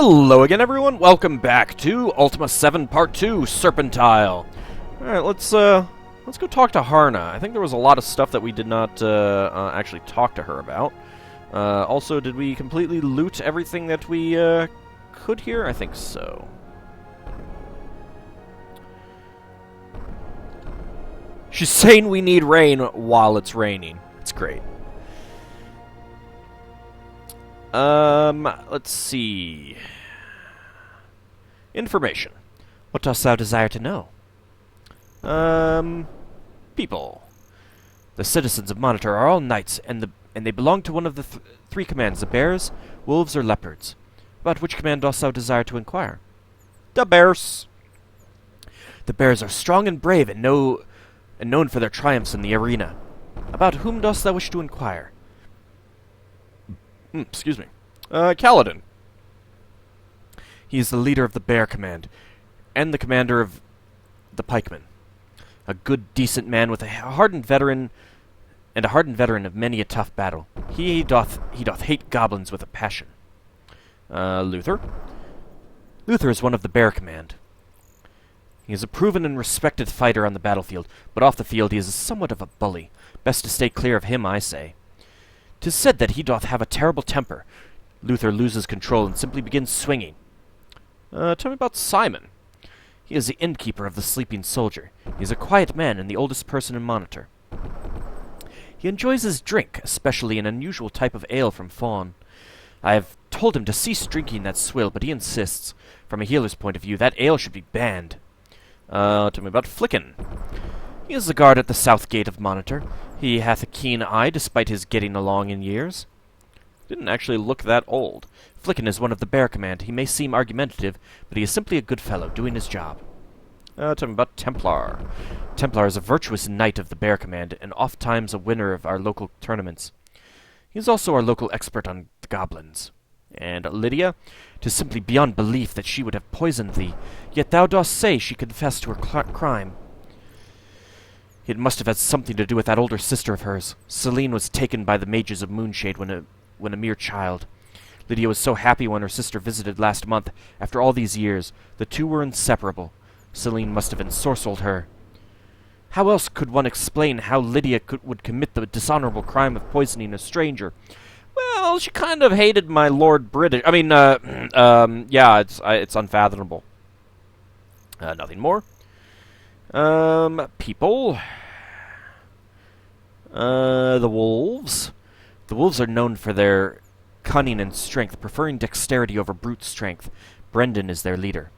Hello again, everyone. Welcome back to Ultima VII Part 2, Serpentile. Alright, let's go talk to Harna. I think there was a lot of stuff that we did not actually talk to her about. Also, did we completely loot everything that we could here? I think so. She's saying we need rain while it's raining. It's great. Let's see. Information. What dost thou desire to know? People. The citizens of Monitor are all knights, and they belong to one of the three commands, the bears, wolves, or leopards. About which command dost thou desire to inquire? The bears. The bears are strong and brave, and known for their triumphs in the arena. About whom dost thou wish to inquire? Excuse me. Kaladin. He is the leader of the Bear Command, and the commander of the Pikemen. A good, decent man with a hardened veteran of many a tough battle. He doth hate goblins with a passion. Luther. Luther is one of the Bear Command. He is a proven and respected fighter on the battlefield, but off the field he is somewhat of a bully. Best to stay clear of him, I say. 'Tis said that he doth have a terrible temper. Luther loses control and simply begins swinging. Tell me about Simon. He is the innkeeper of the Sleeping Soldier. He is a quiet man and the oldest person in Monitor. He enjoys his drink, especially an unusual type of ale from Fawn. I have told him to cease drinking that swill, but he insists. From a healer's point of view, that ale should be banned. Tell me about Flicken. He is the guard at the south gate of Monitor. He hath a keen eye, despite his getting along in years. Didn't actually look that old. Flicken is one of the Bear Command. He may seem argumentative, but he is simply a good fellow, doing his job. Tell me about Templar. Templar is a virtuous knight of the Bear Command, and oft times a winner of our local tournaments. He is also our local expert on the goblins. And Lydia? 'Tis simply beyond belief that she would have poisoned thee, yet thou dost say she confessed to her crime. It must have had something to do with that older sister of hers. Celine was taken by the mages of Moonshade when a mere child. Lydia was so happy when her sister visited last month. After all these years, the two were inseparable. Celine must have ensorcelled her. How else could one explain how Lydia would commit the dishonorable crime of poisoning a stranger? Well, she kind of hated my Lord British. I mean, yeah, it's unfathomable. Nothing more. People. The wolves. The wolves are known for their cunning and strength, preferring dexterity over brute strength. Brendan is their leader.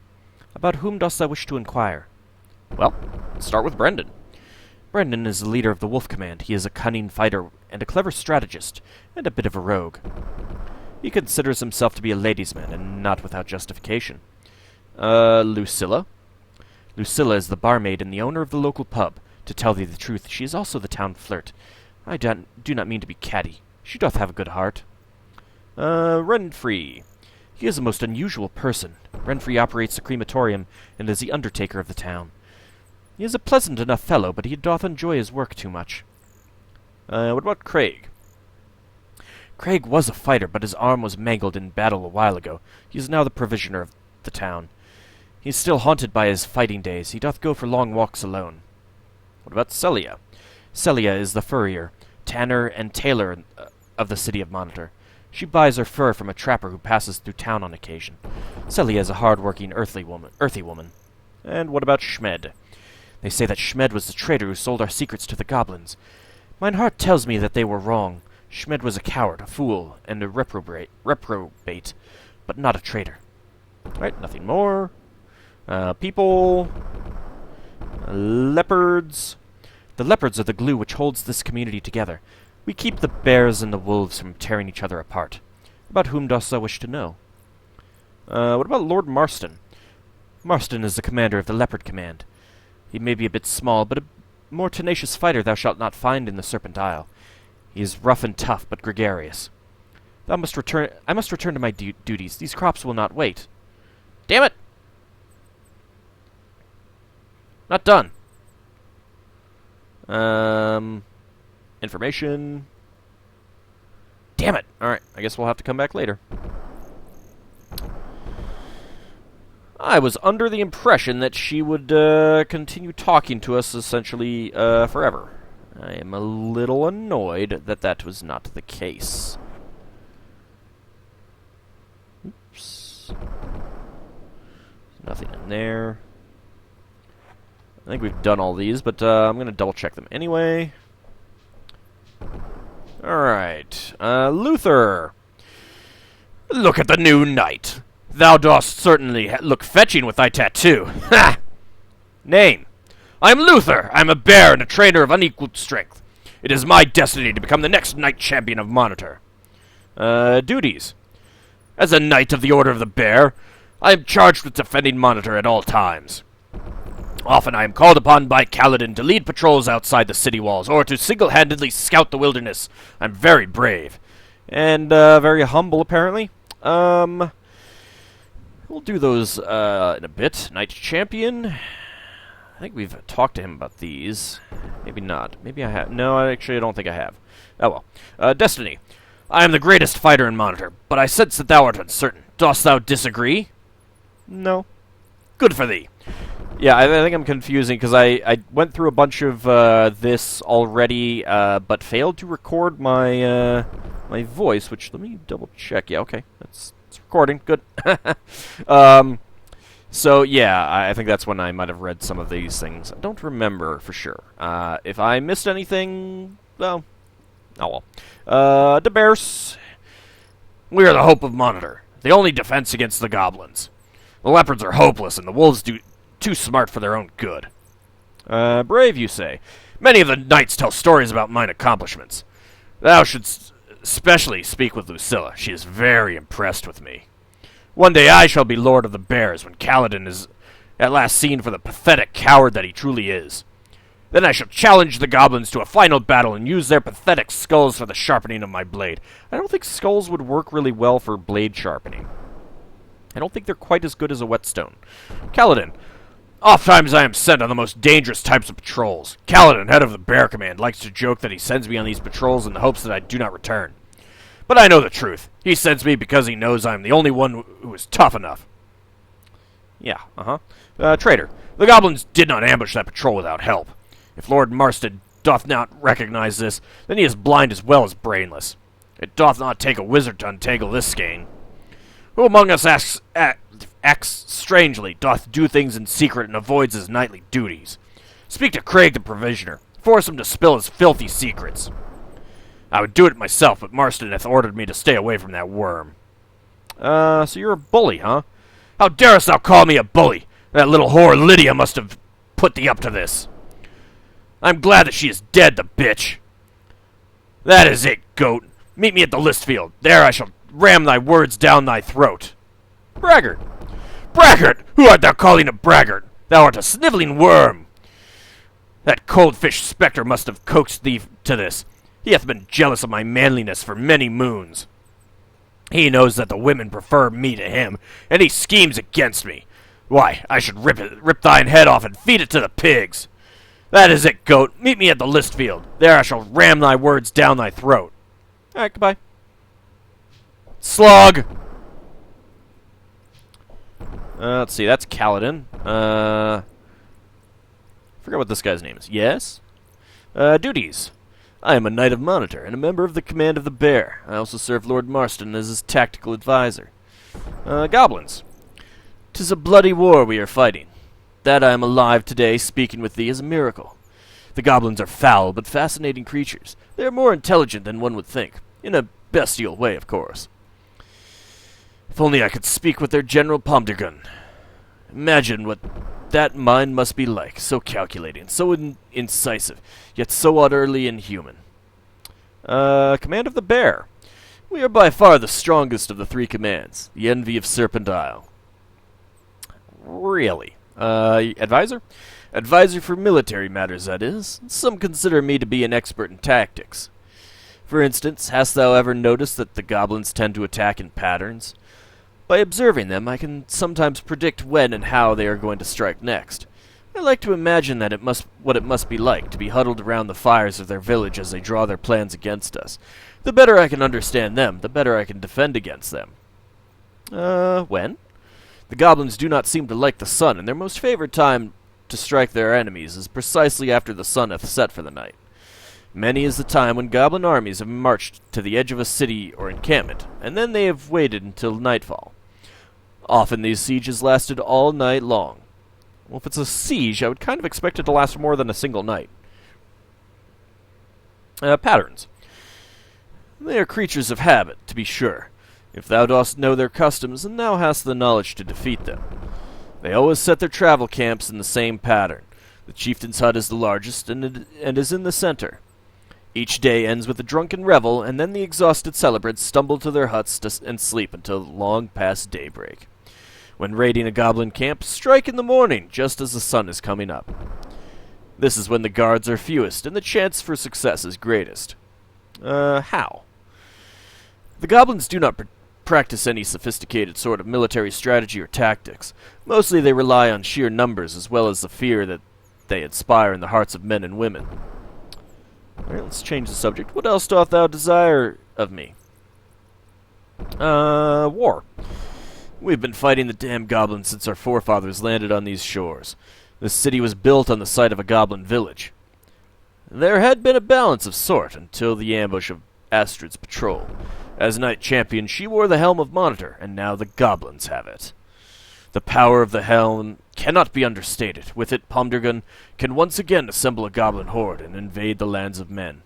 About whom dost thou wish to inquire? Well, let's start with Brendan. Brendan is the leader of the Wolf Command. He is a cunning fighter and a clever strategist, and a bit of a rogue. He considers himself to be a ladies' man, and not without justification. Lucilla. Lucilla is the barmaid and the owner of the local pub. To tell thee the truth, she is also the town flirt. I do not mean to be catty. She doth have a good heart. Renfrey. He is a most unusual person. Renfrey operates the crematorium and is the undertaker of the town. He is a pleasant enough fellow, but he doth enjoy his work too much. What about Craig? Craig was a fighter, but his arm was mangled in battle a while ago. He is now the provisioner of the town. He is still haunted by his fighting days. He doth go for long walks alone. What about Celia? Celia is the furrier, tanner, and tailor of the city of Monitor. She buys her fur from a trapper who passes through town on occasion. Celia is a hard-working, earthy woman. And what about Schmed? They say that Schmed was the traitor who sold our secrets to the goblins. Mine heart tells me that they were wrong. Schmed was a coward, a fool, and a reprobate, but not a traitor. Right, nothing more. People. Leopards. The leopards are the glue which holds this community together. We keep the bears and the wolves from tearing each other apart. About whom dost thou wish to know? What about Lord Marston? Marston is the commander of the Leopard Command. He may be a bit small, but a more tenacious fighter thou shalt not find in the Serpent Isle. He is rough and tough, but gregarious. I must return to my duties. These crops will not wait. Damn it! Not done. Information. Damn it! Alright, I guess we'll have to come back later. I was under the impression that she would continue talking to us essentially forever. I am a little annoyed that that was not the case. Oops. Nothing in there. I think we've done all these, but I'm going to double check them anyway. Alright. Luther. Look at the new knight. Thou dost certainly look fetching with thy tattoo. Ha! Name. I am Luther. I am a bear and a trainer of unequaled strength. It is my destiny to become the next knight champion of Monitor. Duties. As a knight of the Order of the Bear, I am charged with defending Monitor at all times. Often I am called upon by Kaladin to lead patrols outside the city walls, or to single-handedly scout the wilderness. I'm very brave. And, very humble, apparently. We'll do those, in a bit. Knight Champion. I think we've talked to him about these. Maybe not. Maybe I have. No, actually, I don't think I have. Oh well. Destiny. I am the greatest fighter in Monitor, but I sense that thou art uncertain. Dost thou disagree? No. Good for thee. Yeah, I think I'm confusing, because I went through a bunch of this already, but failed to record my my voice, which, let me double check. Yeah, okay. It's recording. Good. So, yeah, I think that's when I might have read some of these things. I don't remember for sure. If I missed anything, well, oh well. The Bears. We are the hope of Monitor, the only defense against the goblins. The leopards are hopeless, and the wolves too smart for their own good. Brave, you say? Many of the knights tell stories about mine accomplishments. Thou shouldst especially speak with Lucilla. She is very impressed with me. One day I shall be Lord of the Bears, when Kaladin is at last seen for the pathetic coward that he truly is. Then I shall challenge the goblins to a final battle and use their pathetic skulls for the sharpening of my blade. I don't think skulls would work really well for blade sharpening. I don't think they're quite as good as a whetstone. Kaladin. Oftentimes I am sent on the most dangerous types of patrols. Kaladin, head of the Bear Command, likes to joke that he sends me on these patrols in the hopes that I do not return. But I know the truth. He sends me because he knows I am the only one who is tough enough. Yeah, Traitor. The goblins did not ambush that patrol without help. If Lord Marston doth not recognize this, then he is blind as well as brainless. It doth not take a wizard to untangle this skein. Who among us acts strangely, doth do things in secret, and avoids his knightly duties? Speak to Craig the Provisioner. Force him to spill his filthy secrets. I would do it myself, but Marston hath ordered me to stay away from that worm. So you're a bully, huh? How darest thou call me a bully? That little whore Lydia must have put thee up to this. I'm glad that she is dead, the bitch. That is it, goat. Meet me at the list field. There I shall ram thy words down thy throat. Braggart. Braggart! Who art thou calling a braggart? Thou art a snivelling worm. That cold-fish spectre must have coaxed thee to this. He hath been jealous of my manliness for many moons. He knows that the women prefer me to him, and he schemes against me. Why, I should rip thine head off and feed it to the pigs. That is it, goat. Meet me at the list field. There I shall ram thy words down thy throat. Alright, goodbye. Slug! Let's see, that's Kaladin. Forget what this guy's name is. Yes? Duties. I am a Knight of Monitor, and a member of the Command of the Bear. I also serve Lord Marston as his tactical advisor. Goblins. 'Tis a bloody war we are fighting. That I am alive today, speaking with thee, is a miracle. The goblins are foul but fascinating creatures. They are more intelligent than one would think. In a bestial way, of course. If only I could speak with their General Pomdergun. Imagine what that mind must be like, so calculating, so incisive, yet so utterly inhuman. Command of the Bear. We are by far the strongest of the three commands, the envy of Serpent Isle. Really? Advisor? Advisor for military matters, that is. Some consider me to be an expert in tactics. For instance, hast thou ever noticed that the goblins tend to attack in patterns? By observing them, I can sometimes predict when and how they are going to strike next. I like to imagine that what it must be like to be huddled around the fires of their village as they draw their plans against us. The better I can understand them, the better I can defend against them. When? The goblins do not seem to like the sun, and their most favored time to strike their enemies is precisely after the sun hath set for the night. Many is the time when goblin armies have marched to the edge of a city or encampment, and then they have waited until nightfall. Often these sieges lasted all night long. Well, if it's a siege, I would kind of expect it to last more than a single night. Patterns. They are creatures of habit, to be sure. If thou dost know their customs, then thou hast the knowledge to defeat them. They always set their travel camps in the same pattern. The chieftain's hut is the largest, and is in the center. Each day ends with a drunken revel, and then the exhausted celebrants stumble to their huts and sleep until long past daybreak. When raiding a goblin camp, strike in the morning, just as the sun is coming up. This is when the guards are fewest, and the chance for success is greatest. How? The goblins do not practice any sophisticated sort of military strategy or tactics. Mostly they rely on sheer numbers, as well as the fear that they inspire in the hearts of men and women. Alright, let's change the subject. What else doth thou desire of me? War. We've been fighting the damn goblins since our forefathers landed on these shores. This city was built on the site of a goblin village. There had been a balance of sort until the ambush of Astrid's patrol. As knight champion, she wore the helm of Monitor, and now the goblins have it. The power of the helm cannot be understated. With it, AuldDragon can once again assemble a goblin horde and invade the lands of men.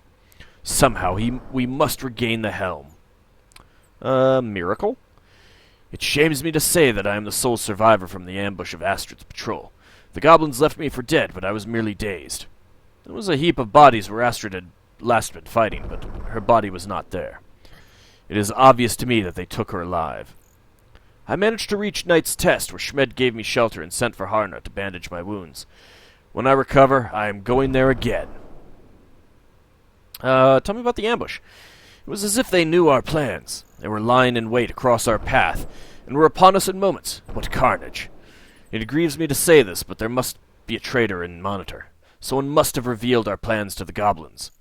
Somehow we must regain the helm. Miracle? It shames me to say that I am the sole survivor from the ambush of Astrid's patrol. The goblins left me for dead, but I was merely dazed. There was a heap of bodies where Astrid had last been fighting, but her body was not there. It is obvious to me that they took her alive. I managed to reach Knight's Test, where Schmed gave me shelter and sent for Harna to bandage my wounds. When I recover, I am going there again. Tell me about the ambush. It was as if they knew our plans. They were lying in wait across our path, and were upon us in moments. What carnage! It grieves me to say this, but there must be a traitor in Monitor. Someone must have revealed our plans to the goblins.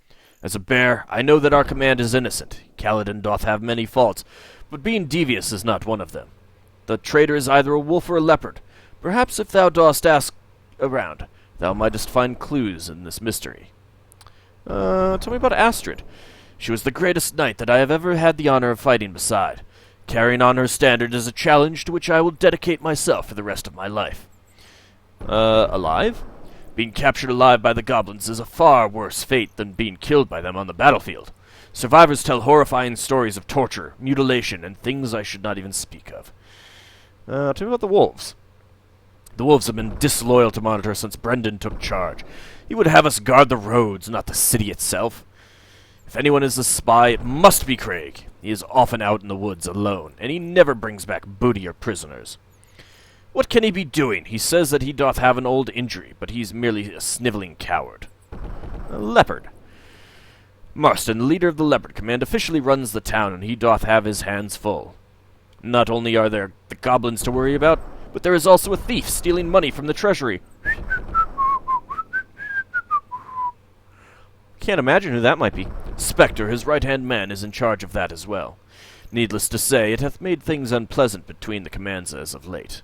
As a bear, I know that our command is innocent. Kaladin doth have many faults, but being devious is not one of them. The traitor is either a wolf or a leopard. Perhaps if thou dost ask around, thou mightest find clues in this mystery. Tell me about Astrid. She was the greatest knight that I have ever had the honor of fighting beside. Carrying on her standard is a challenge to which I will dedicate myself for the rest of my life. Alive? Being captured alive by the goblins is a far worse fate than being killed by them on the battlefield. Survivors tell horrifying stories of torture, mutilation, and things I should not even speak of. Tell me about the wolves. The wolves have been disloyal to Monitor since Brendan took charge. He would have us guard the roads, not the city itself. If anyone is a spy, it must be Craig. He is often out in the woods alone, and he never brings back booty or prisoners. What can he be doing? He says that he doth have an old injury, but he's merely a sniveling coward. A leopard. Marston, leader of the Leopard Command, officially runs the town, and he doth have his hands full. Not only are there the goblins to worry about, but there is also a thief stealing money from the treasury. Can't imagine who that might be. Spectre, his right-hand man, is in charge of that as well. Needless to say, it hath made things unpleasant between the commands as of late.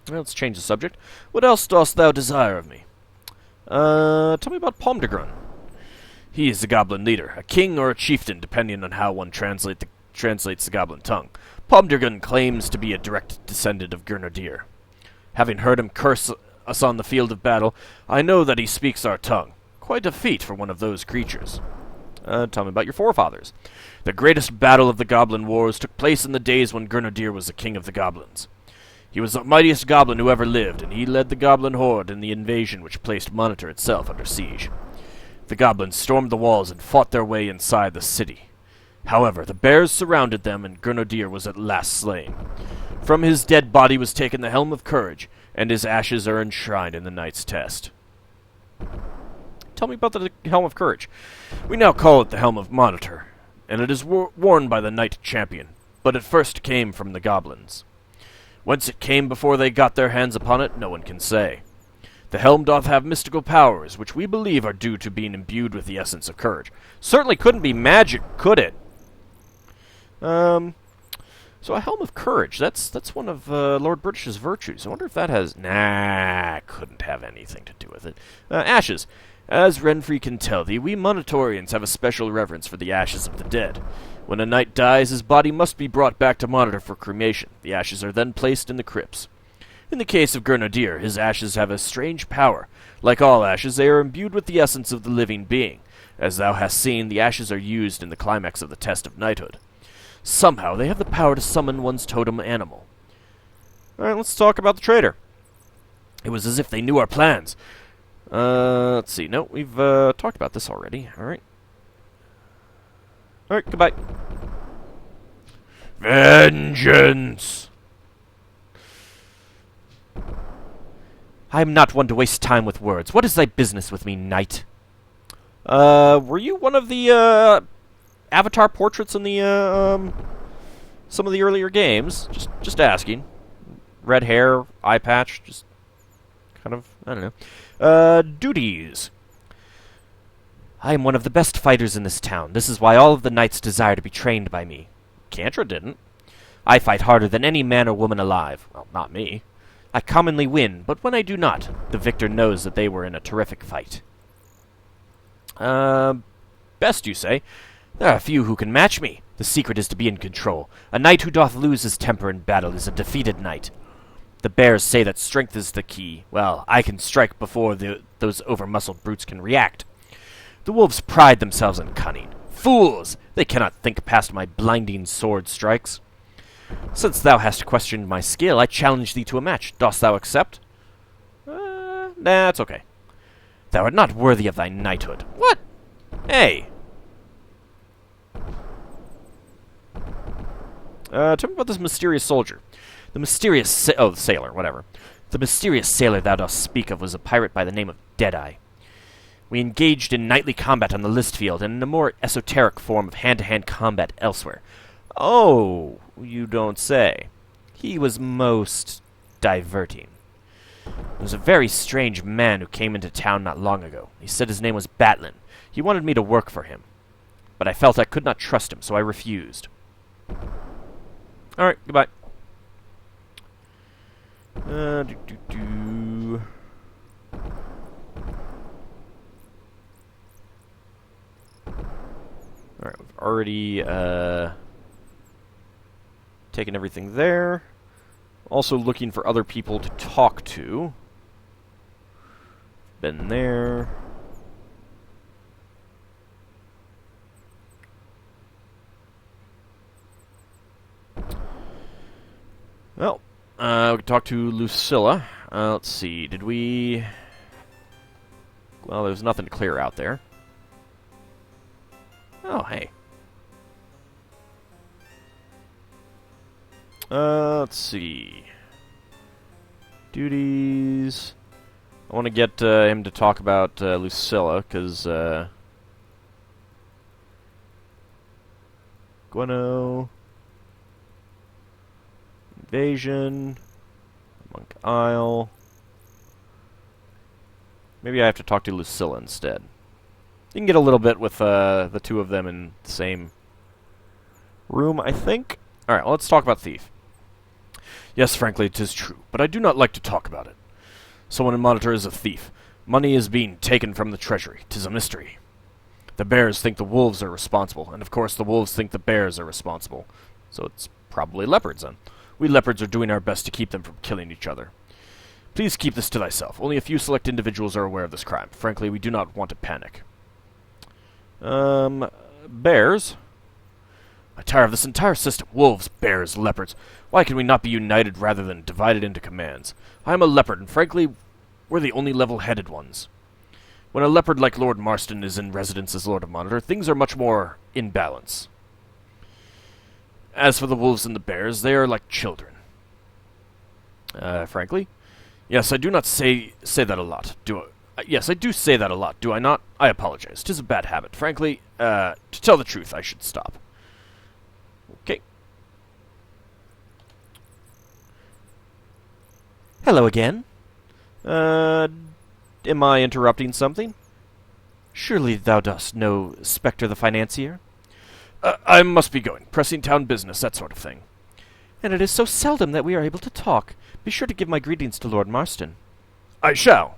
Well, let's change the subject. What else dost thou desire of me? Tell me about AuldDragon. He is the goblin leader, a king or a chieftain, depending on how one translates the goblin tongue. AuldDragon claims to be a direct descendant of Grenadier. Having heard him curse us on the field of battle, I know that he speaks our tongue. Quite a feat for one of those creatures. Tell me about your forefathers. The greatest battle of the Goblin Wars took place in the days when Grenadier was the king of the goblins. He was the mightiest goblin who ever lived, and he led the goblin horde in the invasion which placed Monitor itself under siege. The goblins stormed the walls and fought their way inside the city. However, the bears surrounded them, and Grenadier was at last slain. From his dead body was taken the Helm of Courage, and his ashes are enshrined in the Knight's Test. Tell me about the Helm of Courage. We now call it the Helm of Monitor, and it is worn by the Knight Champion, but it first came from the goblins. Whence it came before they got their hands upon it, no one can say. The helm doth have mystical powers, which we believe are due to being imbued with the essence of courage. Certainly couldn't be magic, could it? So a helm of courage. That's one of Lord British's virtues. I wonder if that has... Nah, couldn't have anything to do with it. Ashes. As Renfrey can tell thee, we Monitorians have a special reverence for the ashes of the dead. When a knight dies, his body must be brought back to Monitor for cremation. The ashes are then placed in the crypts. In the case of Grenadier, his ashes have a strange power. Like all ashes, they are imbued with the essence of the living being. As thou hast seen, the ashes are used in the climax of the test of knighthood. Somehow, they have the power to summon one's totem animal. Alright, let's talk about the traitor. It was as if they knew our plans. Let's see. No, we've talked about this already. Alright. Alright, goodbye. Vengeance! I am not one to waste time with words. What is thy business with me, knight? Were you one of the, avatar portraits in the, some of the earlier games? Just asking. Red hair, eye patch, just kind of, I don't know. Duties. I am one of the best fighters in this town. This is why all of the knights desire to be trained by me. Cantra didn't. I fight harder than any man or woman alive. Well, not me. I commonly win, but when I do not, the victor knows that they were in a terrific fight. Best, you say? There are few who can match me. The secret is to be in control. A knight who doth lose his temper in battle is a defeated knight. The bears say that strength is the key. Well, I can strike before those over-muscled brutes can react. The wolves pride themselves on cunning. Fools! They cannot think past my blinding sword strikes. Since thou hast questioned my skill, I challenge thee to a match. Dost thou accept? Nah, it's okay. Thou art not worthy of thy knighthood. What? Hey! Tell me about this mysterious soldier. The mysterious sailor, whatever. The mysterious sailor thou dost speak of was a pirate by the name of Deadeye. We engaged in knightly combat on the list field and in a more esoteric form of hand-to-hand combat elsewhere. Oh, you don't say. He was most diverting. There was a very strange man who came into town not long ago. He said his name was Batlin. He wanted me to work for him. But I felt I could not trust him, so I refused. Alright, goodbye. Alright, we've already, taken everything there. Also looking for other people to talk to. Been there. Well, we can talk to Lucilla. Let's see, did we... Well, there's nothing to clear out there. Oh, hey. Let's see. Duties. I want to get him to talk about Lucilla, because Gweno, Invasion, Monk Isle. Maybe I have to talk to Lucilla instead. You can get a little bit with the two of them in the same room, I think. Alright, well, let's talk about Thief. Yes, frankly, 'tis true, but I do not like to talk about it. Someone in Monitor is a thief. Money is being taken from the treasury. 'Tis a mystery. The bears think the wolves are responsible, and of course the wolves think the bears are responsible. So it's probably leopards, then. We leopards are doing our best to keep them from killing each other. Please keep this to thyself. Only a few select individuals are aware of this crime. Frankly, we do not want to panic. Bears? I tire of this entire system. Wolves, bears, leopards. Why can we not be united rather than divided into commands? I am a leopard, and frankly, we're the only level-headed ones. When a leopard like Lord Marston is in residence as Lord of Monitor, things are much more in balance. As for the wolves and the bears, they are like children. Frankly? Yes, I do not say that a lot, do I? Yes, I do say that a lot, do I not? I apologize. 'Tis a bad habit. Frankly, to tell the truth, I should stop. Okay. Hello again. Am I interrupting something? Surely thou dost know Spectre the Financier? I must be going. Pressing town business, that sort of thing. And it is so seldom that we are able to talk. Be sure to give my greetings to Lord Marston. I shall.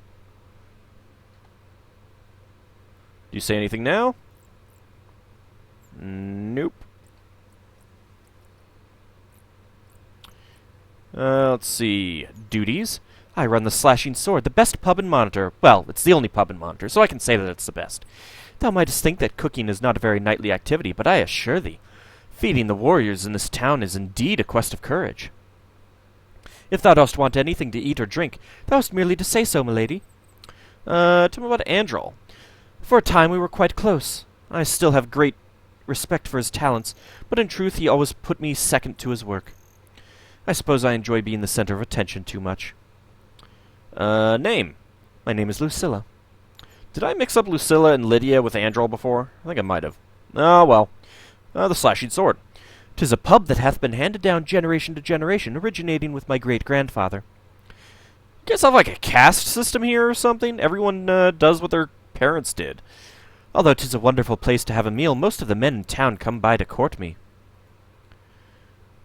Do you say anything now? Nope. Let's see. Duties. I run the Slashing Sword, the best pub in Monitor. Well, it's the only pub in Monitor, so I can say that it's the best. Thou mightest think that cooking is not a very knightly activity, but I assure thee, feeding the warriors in this town is indeed a quest of courage. If thou dost want anything to eat or drink, thou hast merely to say so, milady. Tell me about Andral. For a time we were quite close. I still have great respect for his talents, but in truth he always put me second to his work. I suppose I enjoy being the center of attention too much. Name. My name is Lucilla. Did I mix up Lucilla and Lydia with Andral before? I think I might have. Oh, well. The Slashing Sword. 'Tis a pub that hath been handed down generation to generation, originating with my great-grandfather. You guys have like a caste system here or something? Everyone does what their parents did. Although 'tis a wonderful place to have a meal, most of the men in town come by to court me.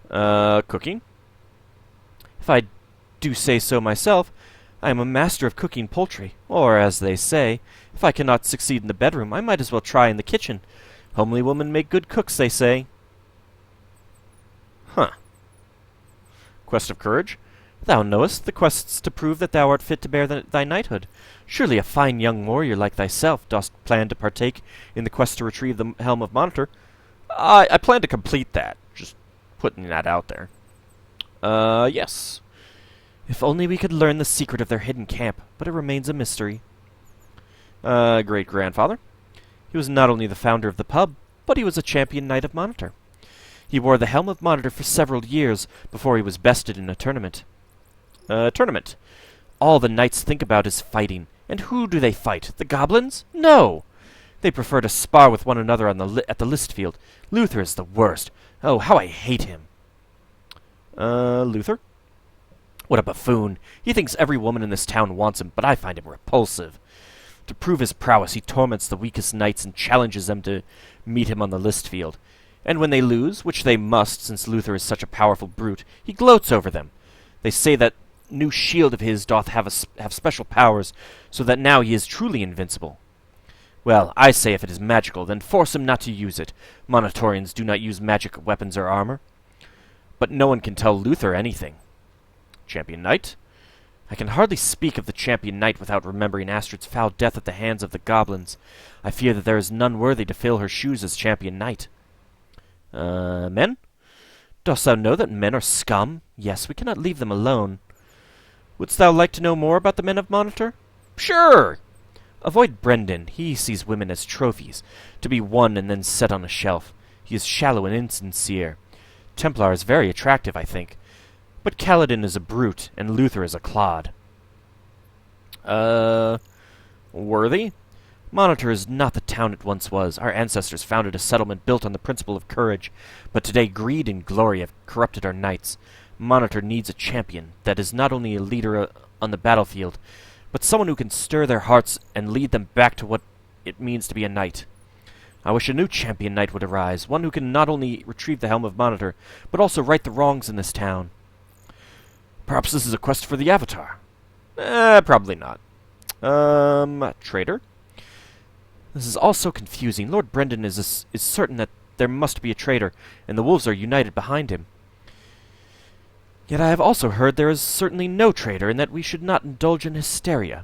Cooking? If I do say so myself, I am a master of cooking poultry, or, as they say, if I cannot succeed in the bedroom, I might as well try in the kitchen. Homely women make good cooks, they say. Huh. Quest of courage? Thou knowest the quest's to prove that thou art fit to bear thy knighthood. Surely a fine young warrior like thyself dost plan to partake in the quest to retrieve the helm of Monitor. I plan to complete that. Just putting that out there. Yes. If only we could learn the secret of their hidden camp, but it remains a mystery. Great-grandfather? He was not only the founder of the pub, but he was a champion knight of Monitor. He wore the helm of Monitor for several years before he was bested in a tournament. Tournament. All the knights think about is fighting. And who do they fight? The goblins? No! They prefer to spar with one another on at the list field. Luther is the worst. Oh, how I hate him. Luther? What a buffoon. He thinks every woman in this town wants him, but I find him repulsive. To prove his prowess, he torments the weakest knights and challenges them to meet him on the list field. And when they lose, which they must, since Luther is such a powerful brute, he gloats over them. They say that new shield of his doth have special powers, so that now he is truly invincible. Well, I say if it is magical, then force him not to use it. Monitorians do not use magic weapons or armor. But no one can tell Luther anything. Champion Knight? I can hardly speak of the Champion Knight without remembering Astrid's foul death at the hands of the goblins. I fear that there is none worthy to fill her shoes as Champion Knight. Men? Dost thou know that men are scum? Yes, we cannot leave them alone. Wouldst thou like to know more about the men of Monitor? Sure! Avoid Brendan. He sees women as trophies, to be won and then set on a shelf. He is shallow and insincere. Templar is very attractive, I think. But Kaladin is a brute, and Luther is a clod. Worthy? Monitor is not the town it once was. Our ancestors founded a settlement built on the principle of courage, but today greed and glory have corrupted our knights. Monitor needs a champion that is not only a leader on the battlefield, but someone who can stir their hearts and lead them back to what it means to be a knight. I wish a new champion knight would arise, one who can not only retrieve the helm of Monitor, but also right the wrongs in this town. Perhaps this is a quest for the Avatar. Probably not. Traitor? This is all so confusing. Lord Brendan is certain that there must be a traitor, and the wolves are united behind him. Yet I have also heard there is certainly no traitor, and that we should not indulge in hysteria.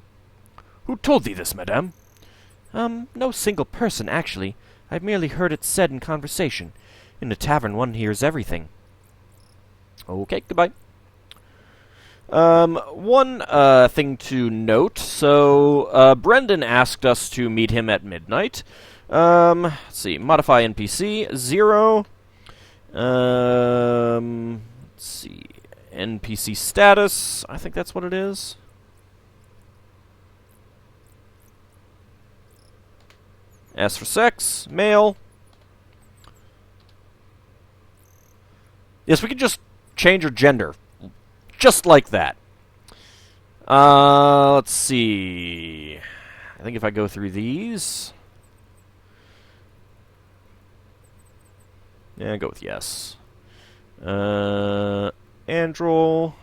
Who told thee this, madame? No single person, actually. I have merely heard it said in conversation. In a tavern, one hears everything. Okay, goodbye. One thing to note. So, Brendan asked us to meet him at midnight. Let's see. Modify NPC 0. Let's see. NPC status. I think that's what it is. S for sex. Male. Yes, we can just change her gender. Just like that. Let's see. I think if I go through these... Yeah, go with yes. Androl.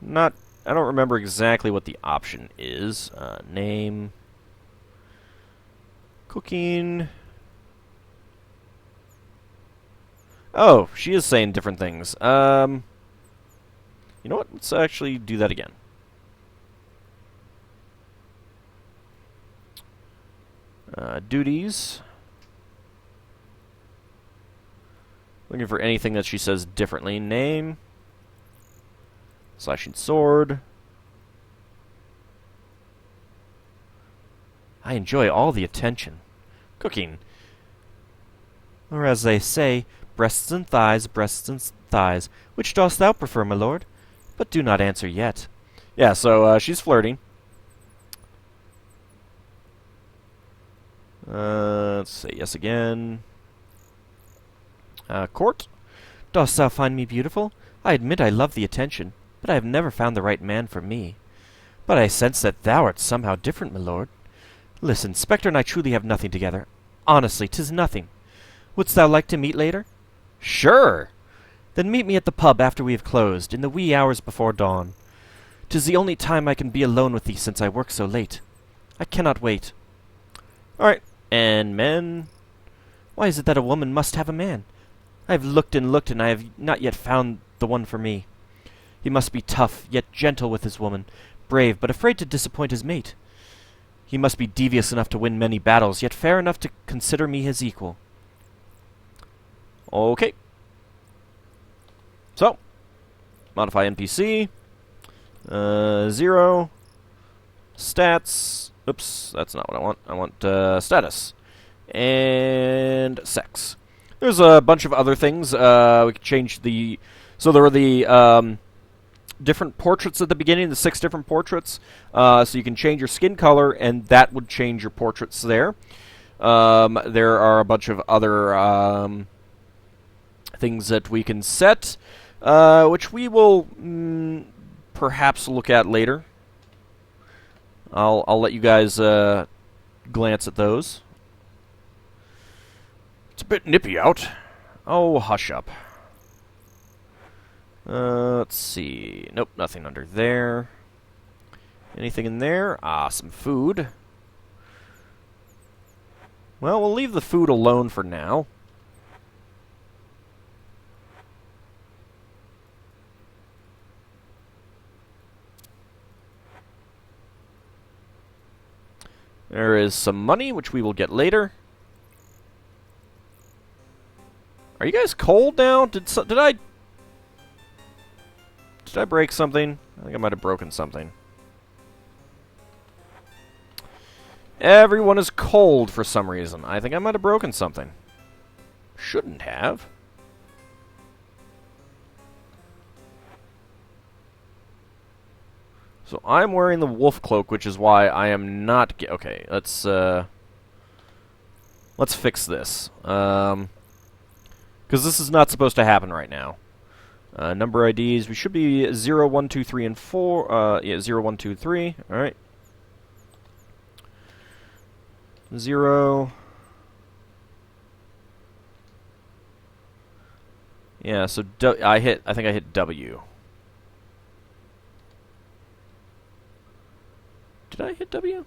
Not. I don't remember exactly what the option is. Name. Cooking. Oh, she is saying different things. You know what? Let's actually do that again. Duties. Looking for anything that she says differently. Name. Slashing sword. I enjoy all the attention. Cooking. Or as they say, breasts and thighs, breasts and thighs. Which dost thou prefer, my lord? But do not answer yet. Yeah, so she's flirting. Let's say yes again. Court. Dost thou find me beautiful? I admit I love the attention, but I have never found the right man for me. But I sense that thou art somehow different, my lord. Listen, Spectre and I truly have nothing together. Honestly, 'tis nothing. Wouldst thou like to meet later? Sure! Then meet me at the pub after we have closed, in the wee hours before dawn. 'Tis the only time I can be alone with thee since I work so late. I cannot wait. Alright, and men? Why is it that a woman must have a man? I have looked, and I have not yet found the one for me. He must be tough, yet gentle with his woman, brave, but afraid to disappoint his mate. He must be devious enough to win many battles, yet fair enough to consider me his equal. Okay. So, modify NPC. 0. Stats. Oops, that's not what I want. I want status. And sex. There's a bunch of other things. We could change the... So there were the different portraits at the beginning, the 6 different portraits. So you can change your skin color, and that would change your portraits there. There are a bunch of other things that we can set, which we will perhaps look at later. I'll let you guys glance at those. It's a bit nippy out. Oh, hush up. Let's see. Nope, nothing under there. Anything in there? Ah, some food. Well, we'll leave the food alone for now. There is some money, which we will get later. Are you guys cold now? Did I break something? I think I might have broken something. Everyone is cold for some reason. I think I might have broken something. Shouldn't have. So I'm wearing the wolf cloak, which is why I am not... Okay, let's fix this. Because this is not supposed to happen right now. Number IDs, we should be 0, 1, 2, 3, and 4. Yeah, 0, 1, 2, 3. Alright. 0. Yeah, so I think I hit W. Did I hit W?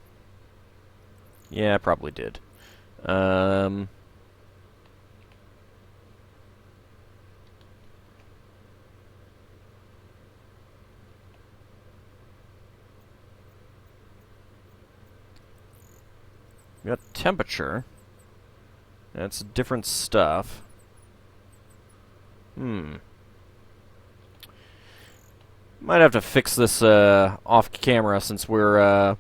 Yeah, I probably did. We got temperature. That's different stuff. Might have to fix this off camera since we're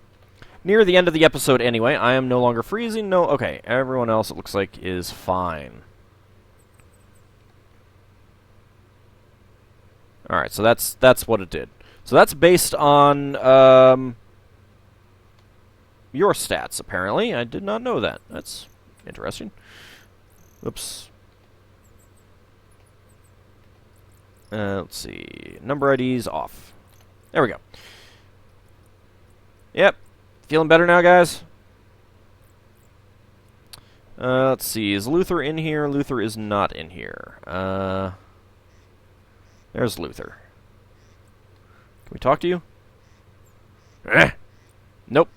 near the end of the episode anyway. I am no longer freezing. No, okay. Everyone else, it looks like, is fine. Alright, so that's what it did. So that's based on your stats, apparently. I did not know that. That's interesting. Oops. Let's see. Number IDs off. There we go. Yep. Feeling better now, guys? Let's see. Is Luther in here? Luther is not in here. There's Luther. Can we talk to you? Eh. Nope.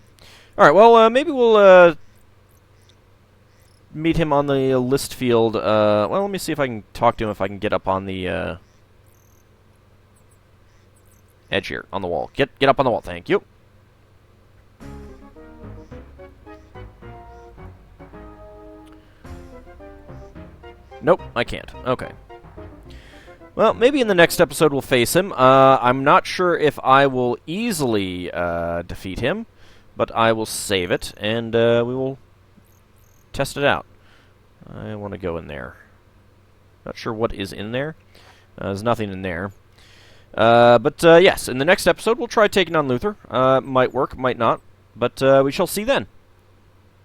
Alright, well, maybe we'll, meet him on the list field. Well, let me see if I can talk to him, if I can get up on the, edge here, on the wall. Get up on the wall, thank you. Nope, I can't. Okay. Well, maybe in the next episode we'll face him. I'm not sure if I will easily defeat him, but I will save it, and we will test it out. I want to go in there. Not sure what is in there. There's nothing in there. But yes, in the next episode we'll try taking on Luther. Might work, might not, but we shall see then.